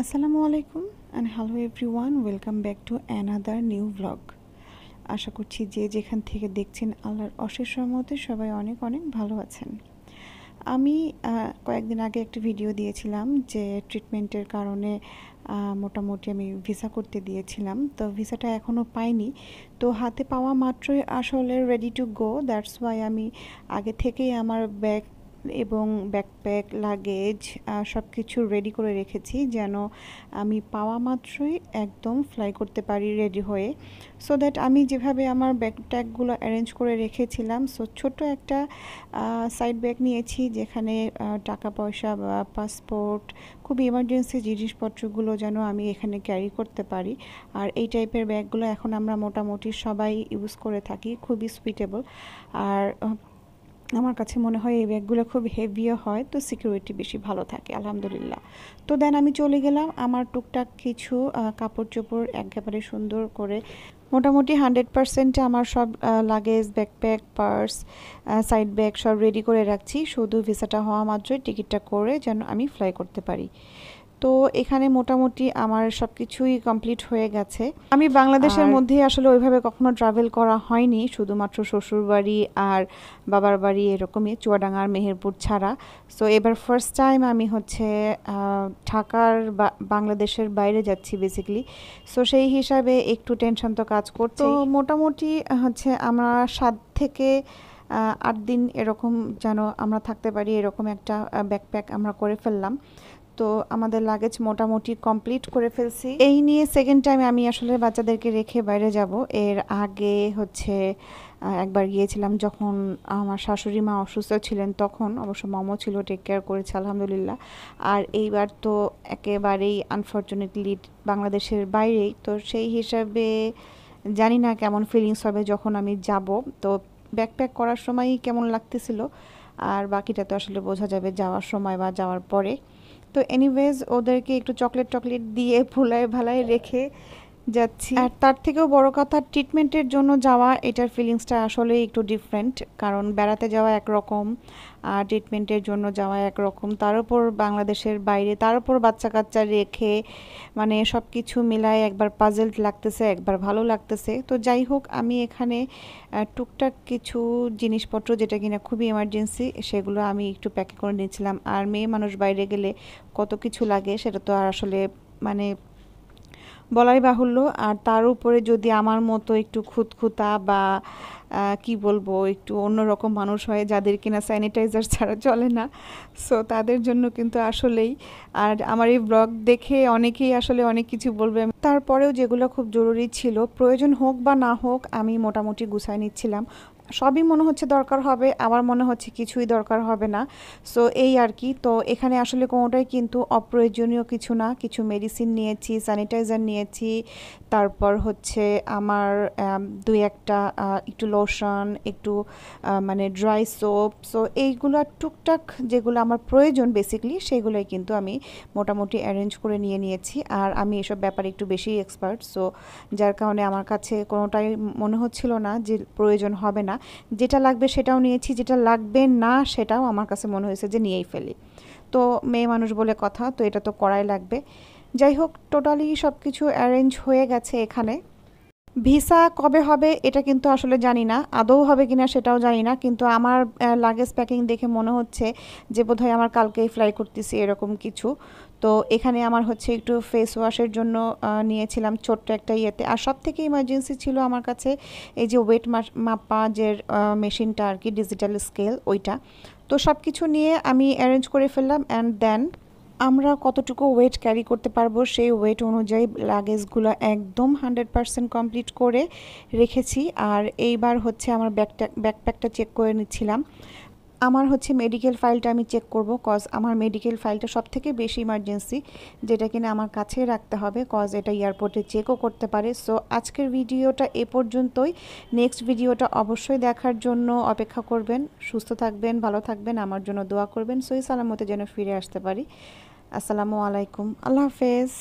আসসালামু আলাইকুম and hello everyone, welcome back to another new blog. আশা করছি যে যেখান থেকে দেখছেন আল্লাহর অশেষ রহমতে সবাই অনেক অনেক ভালো আছেন। আমি কয়েকদিন আগে একটা ভিডিও দিয়েছিলাম যে ট্রিটমেন্টের কারণে মোটামুটি আমি ভিসা করতে দিয়েছিলাম, তো ভিসাটা এখনও পাইনি। তো হাতে পাওয়া মাত্রই আসলে ready to go, that's why আমি আগে থেকেই আমার ব্যাগ এবং ব্যাকপ্যাক লাগেজ সব কিছু রেডি করে রেখেছি, যেন আমি পাওয়া মাত্রই একদম ফ্লাই করতে পারি রেডি হয়ে। সো দ্যাট আমি যেভাবে আমার ব্যাগ ট্যাগগুলো অ্যারেঞ্জ করে রেখেছিলাম, সো ছোট্ট একটা সাইড ব্যাগ নিয়েছি যেখানে টাকা পয়সা বা পাসপোর্ট, খুব ইমার্জেন্সি জিনিসপত্রগুলো যেন আমি এখানে ক্যারি করতে পারি। আর এই টাইপের ব্যাগগুলো এখন আমরা মোটামুটি সবাই ইউজ করে থাকি, খুবই সুইটেবল। আর আমার কাছে মনে হয় এই ব্যাগগুলো খুব হেভিও হয়, তো সিকিউরিটি বেশি ভালো থাকে আলহামদুলিল্লাহ। তো দেন আমি চলে গেলাম আমার টুকটাক কিছু কাপড় চোপড় একেবারে সুন্দর করে মোটামুটি 100% আমার সব luggage, backpack, purse, side bag সব রেডি করে রাখছি, শুধু ভিসাটা হওয়া মাত্রই টিকিটটা করে যেন আমি ফ্লাই করতে পারি। তো এখানে মোটামুটি আমার সব কিছুই কমপ্লিট হয়ে গেছে। আমি বাংলাদেশের মধ্যে আসলে ওইভাবে কখনো ট্রাভেল করা হয়নি, শুধুমাত্র শ্বশুরবাড়ি আর বাবার বাড়ি এরকমই, চুয়াডাঙ্গা আর মেহেরপুর ছাড়া। সো এবার ফার্স্ট টাইম আমি হচ্ছে ঢাকার বা বাংলাদেশের বাইরে যাচ্ছি বেসিক্যালি। সো সেই হিসাবে একটু টেনশন তো কাজ করছে। তো মোটামুটি হচ্ছে আমরা 7 থেকে 8 দিন এরকম যেন আমরা থাকতে পারি, এরকম একটা ব্যাকপ্যাক আমরা করে ফেললাম। তো আমাদের লাগেজ মোটামুটি কমপ্লিট করে ফেলছি। এই নিয়ে সেকেন্ড টাইম আমি আসলে বাচ্চাদেরকে রেখে বাইরে যাব। এর আগে হচ্ছে একবার গিয়েছিলাম যখন আমার শাশুড়ি মা অসুস্থ ছিলেন, তখন অবশ্য মমও ছিল, টেক কেয়ার করেছে আলহামদুলিল্লাহ। আর এইবার তো একেবারেই আনফর্চুনেটলি বাংলাদেশের বাইরেই, তো সেই হিসাবে জানি না কেমন ফিলিংস হবে যখন আমি যাব। তো ব্যাকপ্যাক করার সময়ই কেমন লাগতেছিল, আর বাকিটা তো আসলে বোঝা যাবে যাওয়ার সময় বা যাওয়ার পরে। তো এনিওয়েজ ওদেরকে একটু চকলেট টকলেট দিয়ে ভুলায় ভালায় রেখে যাচ্ছি। আর তার থেকেও বড় কথা, ট্রিটমেন্টের জন্য যাওয়া, এটার ফিলিংসটা আসলে একটু ডিফারেন্ট, কারণ বেড়াতে যাওয়া একরকম আর ট্রিটমেন্টের জন্য যাওয়া একরকম, তার উপর বাংলাদেশের বাইরে, তার উপর বাচ্চা কাচ্চা রেখে, মানে সব কিছু মিলায় একবার পাজেলড লাগতেছে, একবার ভালো লাগতেছে। তো যাই হোক, আমি এখানে টুকটাক কিছু জিনিসপত্র যেটা কিনা খুবই এমার্জেন্সি, সেগুলো আমি একটু প্যাকে করে নিয়েছিলাম। আর মেয়ে মানুষ বাইরে গেলে কত কিছু লাগে সেটা তো আর আসলে মানে বলাই বাহুল্য। আর তার উপরে যদি আমার মতো একটু খুঁতখুঁতা বা কি বলবো, একটু অন্যরকম মানুষ হয় যাদের কিনা স্যানিটাইজার ছাড়া চলে না, সো তাদের জন্য কিন্তু আসলেই। আর আমার এই ব্লগ দেখে অনেকেই আসলে অনেক কিছু বলবে, তারপরেও যেগুলো খুব জরুরি ছিল, প্রয়োজন হোক বা না হোক, আমি মোটামুটি গুছায় নিচ্ছিলাম। সবই মনে হচ্ছে দরকার হবে, আবার মনে হচ্ছে কিছুই দরকার হবে না। সো এই আর কি। তো এখানে আসলে কোনোটাই কিন্তু অপ্রয়োজনীয় কিছু না। কিছু মেডিসিন নিয়েছি, স্যানিটাইজার নিয়েছি, তারপর হচ্ছে আমার দুই একটা একটু লোশন, একটু মানে ড্রাই সোপ। সো এইগুলো টুকটাক যেগুলো আমার প্রয়োজন বেসিকলি, সেগুলোই কিন্তু আমি মোটামুটি অ্যারেঞ্জ করে নিয়েছি। আর আমি এসব ব্যাপারে একটু বেশি এক্সপার্ট, সো যার কারণে আমার কাছে কোনোটাই মনে হচ্ছিল না যে প্রয়োজন হবে না। যেটা লাগবে সেটাও নিয়েছি, যেটা লাগবে না সেটাও আমার কাছে মনে হয়েছে যে নিয়েই ফেলি। তো মেয়ে মানুষ বলে কথা, তো এটা তো করাই লাগবে। যাই হোক, টোটালি সব কিছু অ্যারেঞ্জ হয়ে গেছে এখানে। ভিসা কবে হবে এটা কিন্তু আসলে জানি না, আদৌ হবে কিনা সেটাও জানি না, কিন্তু আমার লাগেজ প্যাকিং দেখে মনে হচ্ছে যে বোধহয় আমার কালকেই ফ্লাই করতেছি এরকম কিছু। তো এখানে আমার হচ্ছে একটু ফেস ওয়াশের জন্য নিয়েছিলাম ছোট্ট একটা ইয়েতে। আর সব থেকে ইমার্জেন্সি ছিল আমার কাছে এই যে ওয়েট মাপা যে মেশিনটা আর কি, ডিজিটাল স্কেল ওইটা। তো সব কিছু নিয়ে আমি অ্যারেঞ্জ করে ফেললাম। অ্যান্ড দেন আমরা কতটুকু ওয়েট ক্যারি করতে পারবো সেই ওয়েট অনুযায়ী লাগেজগুলো একদম 100% কমপ্লিট করে রেখেছি। আর এইবার হচ্ছে আমার ব্যাকপ্যাকটা চেক করে নিচ্ছিলাম। আমার হচ্ছে মেডিকেল ফাইলটা আমি চেক করব, কজ আমার মেডিকেল ফাইলটা সব থেকে বেশি ইমার্জেন্সি, যেটা কিনা আমার কাছে রাখতে হবে, কজ এটা এয়ারপোর্টে চেকও করতে পারে। সো আজকের ভিডিওটা এ পর্যন্তই। নেক্সট ভিডিওটা অবশ্যই দেখার জন্য অপেক্ষা করবেন। সুস্থ থাকবেন, ভালো থাকবেন, আমার জন্য দোয়া করবেন, সহি সালামতে যেন ফিরে আসতে পারি। আসসালামু আলাইকুম, আল্লাহ হাফেজ।